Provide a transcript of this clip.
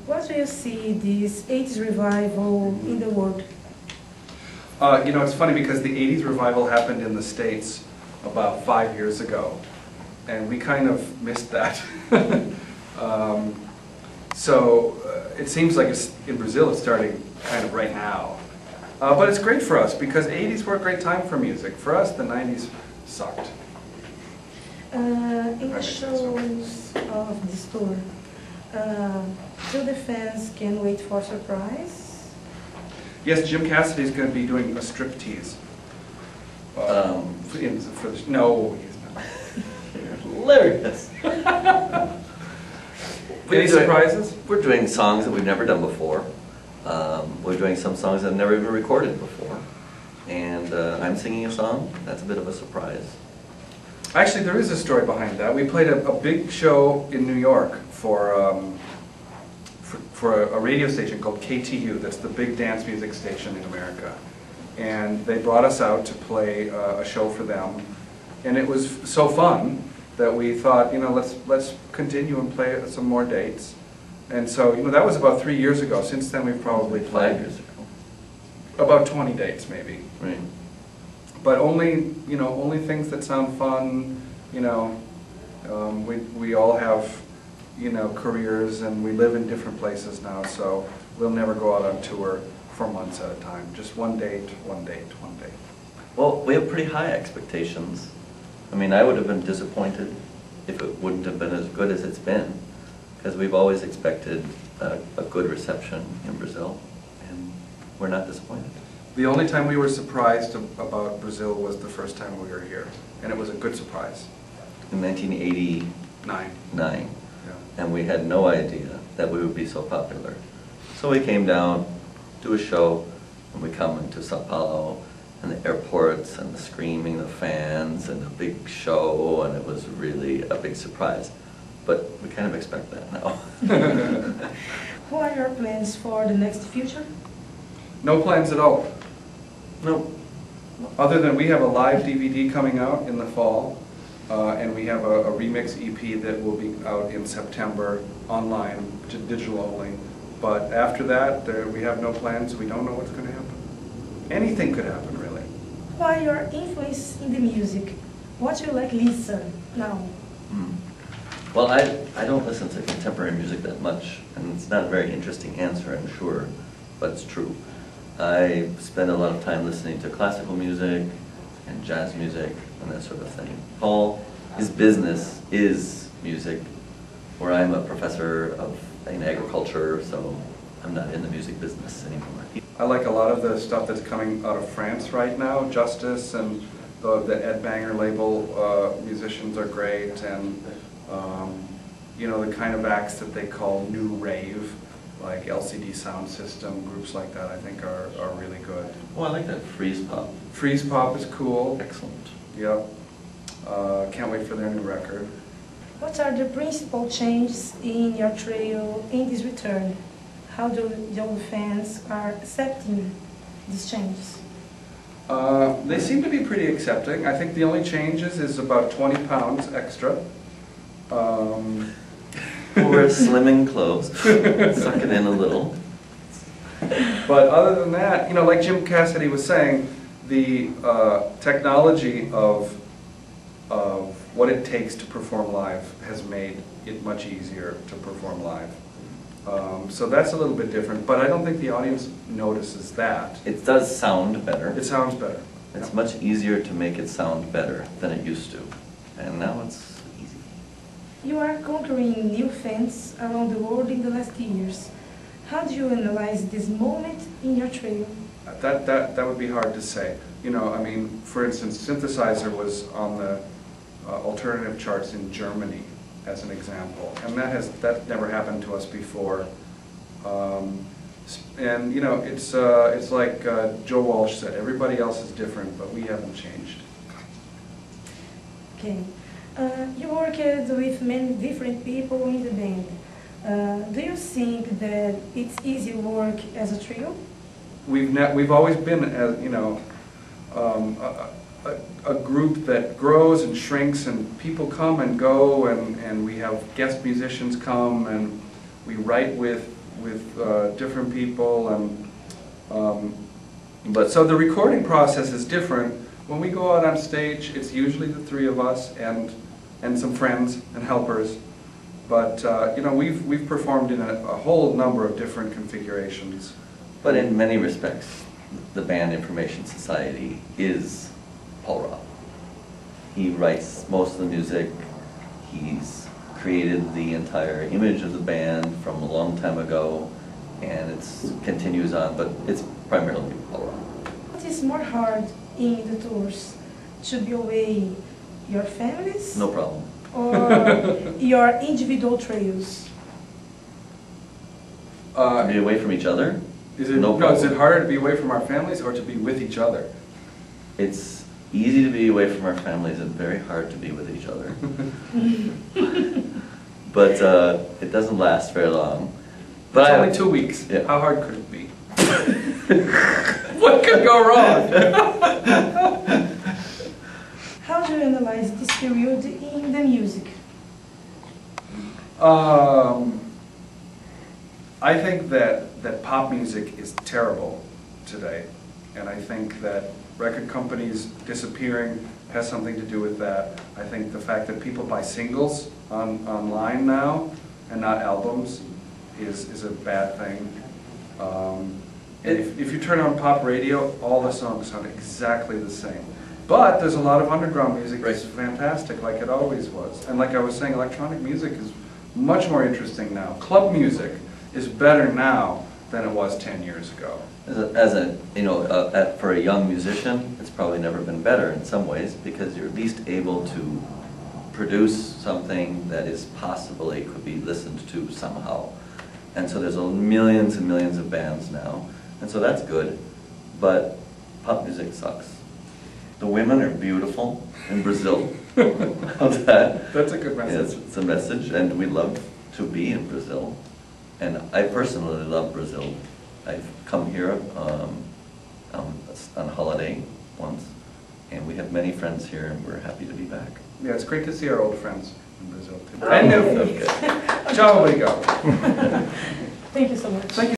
What do you see this 80s revival in the world? You know, it's funny because the 80s revival happened in the States about 5 years ago, and we kind of missed that. It seems like in Brazil it's starting kind of right now. But it's great for us because 80s were a great time for music. For us, the 90s sucked. In the shows of this tour, do the fans can wait for a surprise? Yes, Jim Cassidy's going to be doing a striptease. No, he's not. Hilarious. Any surprises? We're doing songs that we've never done before. We're doing some songs that I've never even recorded before. And I'm singing a song. That's a bit of a surprise. Actually, there is a story behind that. We played a big show in New York for a radio station called KTU. That's the big dance music station in America. And they brought us out to play a show for them. And it was so fun that we thought, you know, let's continue and play some more dates. And so, you know, that was about 3 years ago. Since then, we've probably played 5 years ago. About 20 dates, maybe. Right. But only, you know, only things that sound fun. You know, we all have, you know, careers, and we live in different places now. So we'll never go out on tour for months at a time. Just one date, one date, one date. Well, we have pretty high expectations. I mean, I would have been disappointed if it wouldn't have been as good as it's been, because we've always expected a good reception in Brazil, and we're not disappointed. The only time we were surprised about Brazil was the first time we were here, and it was a good surprise. In 1989, Yeah. and we had no idea that we would be so popular. So we came down, do a show, and we come into Sao Paulo, and the airports, and the screaming of fans, and a big show, and it was really a big surprise. But we kind of expect that now. What are your plans for the next future? No plans at all. No. Other than we have a live DVD coming out in the fall, and we have a remix EP that will be out in September online, digital only. But after that, we have no plans. We don't know what's going to happen. Anything could happen, really. What are your influence in the music? What do you like listen now? Well, I don't listen to contemporary music that much, and it's not a very interesting answer, I'm sure, but it's true. I spend a lot of time listening to classical music and jazz music and that sort of thing. Paul, his business is music, where I'm a professor in agriculture, so I'm not in the music business anymore. I like a lot of the stuff that's coming out of France right now. Justice and the Ed Banger label musicians are great, and you know, the kind of acts that they call new rave, like LCD Sound System, groups like that, I think are really good. Oh, I like that freeze pop. Freeze Pop is cool. Excellent. Yep. Can't wait for their new record. What are the principal changes in your trio in this return? How do young fans are accepting these changes? They seem to be pretty accepting. I think the only changes is about 20 pounds extra. We're slimming clothes. Suck it in a little. But other than that, you know, like Jim Cassidy was saying, the technology of what it takes to perform live has made it much easier to perform live. So that's a little bit different, but I don't think the audience notices that. It does sound better. It sounds better. It's much easier to make it sound better than it used to. And now it's easy. You are conquering new fans around the world in the last years. How do you analyze this moment in your trio? That would be hard to say. You know, I mean, for instance, Synthesizer was on the alternative charts in Germany, as an example, and that never happened to us before. And you know, it's like Joe Walsh said, everybody else is different, but we haven't changed. Okay. You worked with many different people in the band. Do you think that it's easy work as a trio? We've always been, you know, a group that grows and shrinks, and people come and go, and we have guest musicians come, and we write with different people, and but so the recording process is different. When we go out on stage, it's usually the three of us and some friends and helpers. But you know, we've performed in a whole number of different configurations. But in many respects, the band Informaion Society is Paul Roth. He writes most of the music. He's created the entire image of the band from a long time ago, and it continues on, but it's primarily Paul Roth. What is more hard in the tours? To be away your families? No problem. Or your individual trios? To be away from each other? Is it, no no, problem. is it harder to be away from our families or to be with each other? It's easy to be away from our families and very hard to be with each other. But it doesn't last very long. But It's only 2 weeks. Yeah. How hard could it be? What could go wrong? How do you analyze this period in the music? I think that pop music is terrible today, and I think that record companies disappearing has something to do with that. I think the fact that people buy singles online now and not albums is a bad thing. If you turn on pop radio, all the songs sound exactly the same. But there's a lot of underground music that's fantastic, like it always was. And like I was saying, electronic music is much more interesting now. Club music is better now than it was 10 years ago. For a young musician, it's probably never been better in some ways, because you're at least able to produce something that is possibly could be listened to somehow. And so there's millions and millions of bands now, and so that's good, but pop music sucks. The women are beautiful in Brazil. How's that? That's a good message. Yes, it's a message, and we love to be in Brazil. And I personally love Brazil. I've come here on holiday once, and we have many friends here, and we're happy to be back. Yeah, it's great to see our old friends in Brazil too. And new. Okay. Ciao, obrigado. Thank you so much. Thank you.